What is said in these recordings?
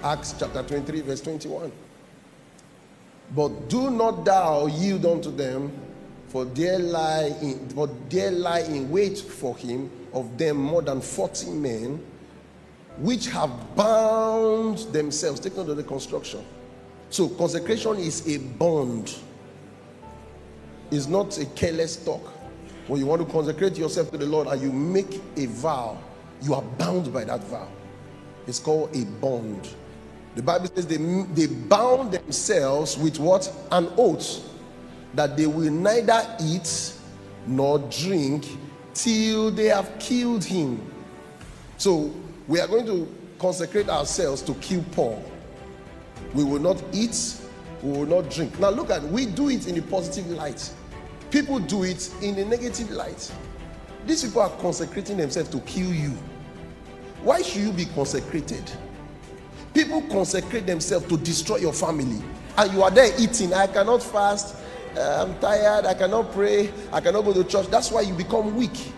Acts chapter 23, verse 21. But do not thou yield unto them, for there lie in wait for him of them more than 40 men, which have bound themselves. Take note of the construction. So consecration is a bond. It's not a careless talk. When you want to consecrate yourself to the Lord and you make a vow, you are bound by that vow. It's called a bond. The Bible says they bound themselves with what? An oath, that they will neither eat nor drink till they have killed him. So we are going to consecrate ourselves to kill Paul. We will not eat, we will not drink. Now look at it. We do it in a positive light. People do it in a negative light. These people are consecrating themselves to kill you. Why should you be consecrated? People consecrate themselves to destroy your family, and you are there eating. I cannot fast, I'm tired, I cannot pray, I cannot go to church. That's why you become weak.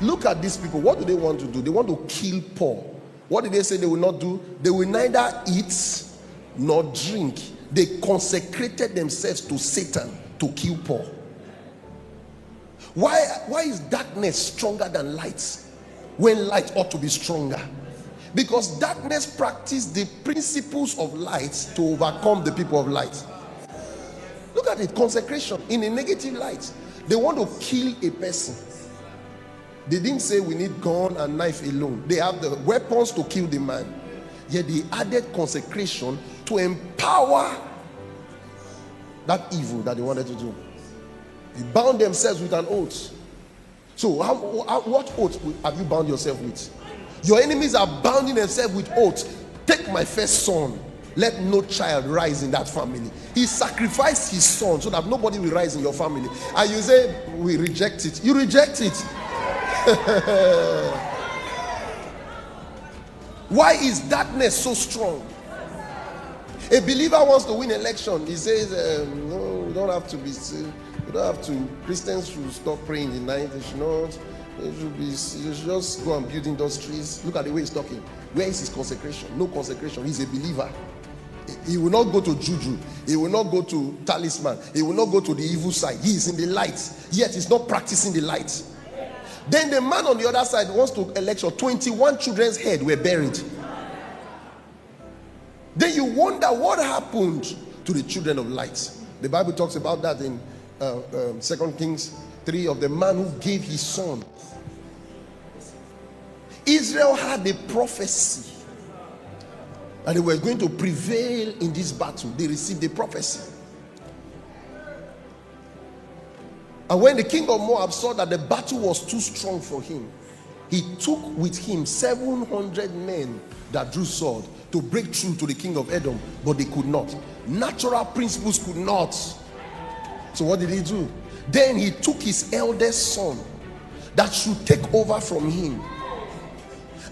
Look at these people. What do they want to do? They want to kill Paul. What did they say they will not do? They will neither eat nor drink. They consecrated themselves to Satan to kill Paul. Why is darkness stronger than light when light ought to be stronger? Because darkness practices the principles of light to overcome the people of light. Look at it. Consecration in a negative light. They want to kill a person. They didn't say we need gun and knife alone. They have the weapons to kill the man. Yet they added consecration to empower that evil that they wanted to do. They bound themselves with an oath. So what oath have you bound yourself with? Your enemies are bounding themselves with oath. Take my first son. Let no child rise in that family. He sacrificed his son so that nobody will rise in your family. And you say, we reject it. You reject it. Why is darkness so strong? A believer wants to win election. He says, no, we don't have to be still. We don't have to. Christians should stop praying in the night. They should not. They should just go and build industries. Look at the way he's talking. Where is his consecration? No consecration. He's a believer. He will not go to juju. He will not go to talisman. He will not go to the evil side. He is in the light. Yet he's not practicing the light. Then the man on the other side wants to election. 21 children's head were buried. Then you wonder what happened to the children of light. The Bible talks about that in 2 Kings 3 of the man who gave his son. Israel had a prophecy and they were going to prevail in this battle. They received the prophecy. And when the king of Moab saw that the battle was too strong for him, he took with him 700 men that drew sword to break through to the king of Edom, but they could not. Natural principles could not. So what did he do? Then he took his eldest son that should take over from him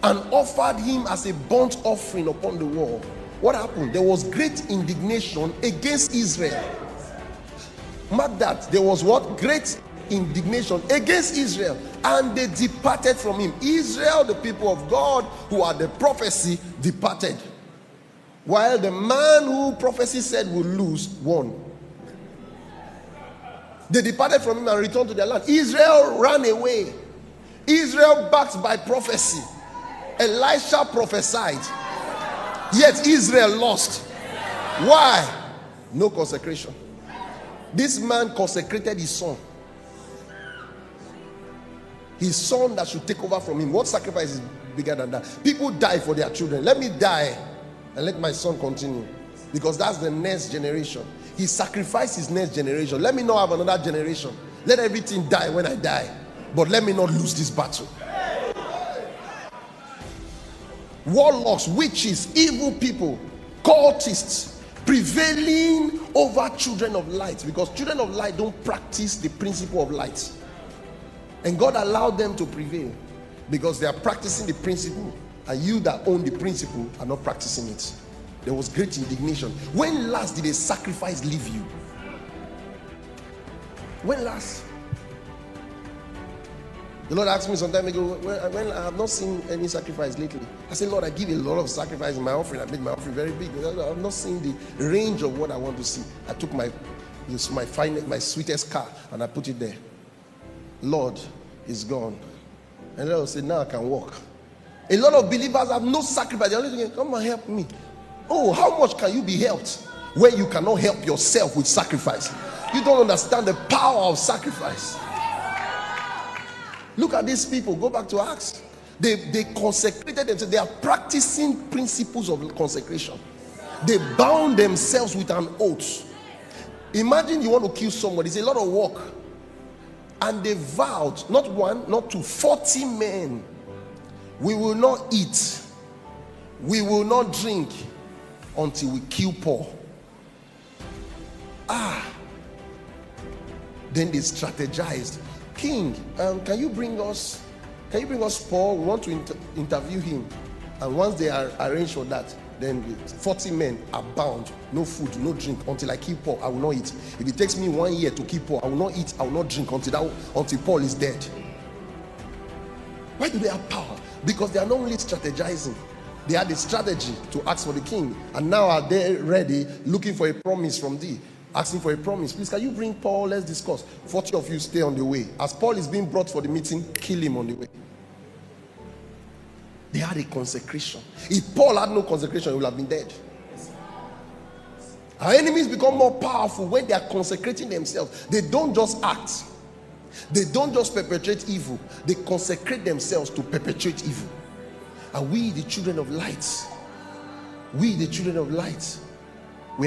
and offered him as a burnt offering upon the wall. What happened? There was great indignation against Israel. Mark that. There was what? Great indignation against Israel, and they departed from him. Israel, the people of God who had the prophecy, departed, while the man who prophecy said would lose won. They departed from him and returned to their land. Israel ran away. Israel backed by prophecy. Elisha prophesied, yet Israel lost. Why? No consecration. This man consecrated his son. His son that should take over from him. What sacrifice is bigger than that? People die for their children. Let me die and let my son continue, because that's the next generation. He sacrificed his next generation. Let me not have another generation. Let everything die when I die, but let me not lose this battle. Warlocks, witches, evil people, cultists prevailing over children of light, because children of light don't practice the principle of light, and God allowed them to prevail because they are practicing the principle, and you that own the principle are not practicing it. There was great indignation. When last did a sacrifice leave you? When last? The Lord asked me some time ago, when I have not seen any sacrifice lately. I said, Lord, I give a lot of sacrifice in my offering. I made my offering very big. I have not seen the range of what I want to see. I took my sweetest car and I put it there. Lord, it's gone. And the Lord said, now I can walk. A lot of believers have no sacrifice. They're only thinking, come and help me. Oh, how much can you be helped when you cannot help yourself with sacrifice? You don't understand the power of sacrifice. Look at these people. Go back to Acts. They consecrated themselves. They are practicing principles of consecration. They bound themselves with an oath. Imagine you want to kill somebody. It's a lot of work. And they vowed, not one, not two, 40 men. We will not eat. We will not drink until we kill Paul. Then they strategized. King, can you bring us Paul? We want to interview him. And once they are arranged for that, then 40 men are bound. No food, no drink until I kill Paul. I will not eat. If it takes me 1 year to kill Paul, I will not eat. I will not drink until Paul is dead. Why do they have power? Because they are not only strategizing. They had a strategy to ask for the king, and now are they ready, looking for a promise from thee, asking for a promise. Please, can you bring Paul? Let's discuss. 40 of you stay on the way. As Paul is being brought for the meeting, kill him on the way. They had a consecration. If Paul had no consecration, he would have been dead. Our enemies become more powerful when they are consecrating themselves. They don't just act. They don't just perpetrate evil. They consecrate themselves to perpetrate evil. And we, the children of light, we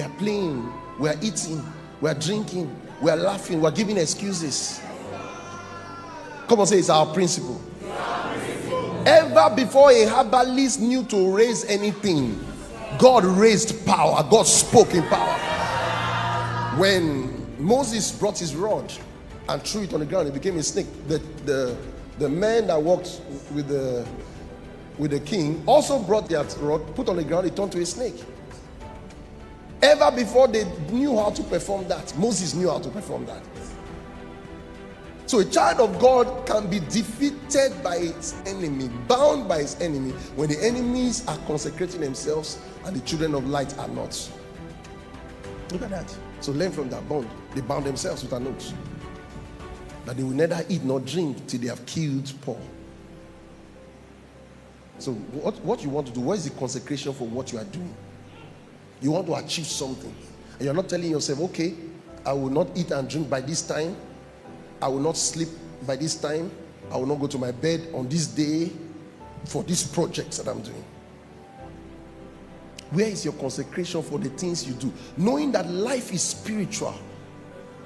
are playing, we are eating, we are drinking, we are laughing, we are giving excuses. Come on, say it's our principle. Ever before a herbalist knew to raise anything, God raised power. God spoke in power. When Moses brought his rod and threw it on the ground, it became a snake. The man that walked with the king also brought their rod, put on the ground, it turned to a snake. Ever before they knew how to perform that, Moses knew how to perform that. So a child of God can be defeated by its enemy, bound by its enemy, when the enemies are consecrating themselves and the children of light are not. Look at that. So learn from that bond. They bound themselves with an oath that they will neither eat nor drink till they have killed Paul. So what you want to do, what is the consecration for what you are doing? You want to achieve something, and you're not telling yourself, okay, I will not eat and drink by this time, I will not sleep by this time, I will not go to my bed on this day for these projects that I'm doing. Where is your consecration for the things you do? Knowing that life is spiritual.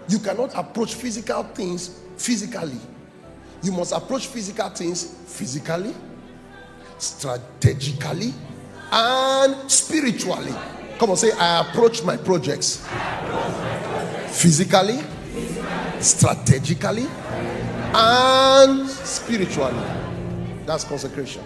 You cannot approach physical things physically. You must approach physical things physically, strategically, and spiritually. Come on, say, I approach my projects physically, strategically, and spiritually. That's consecration.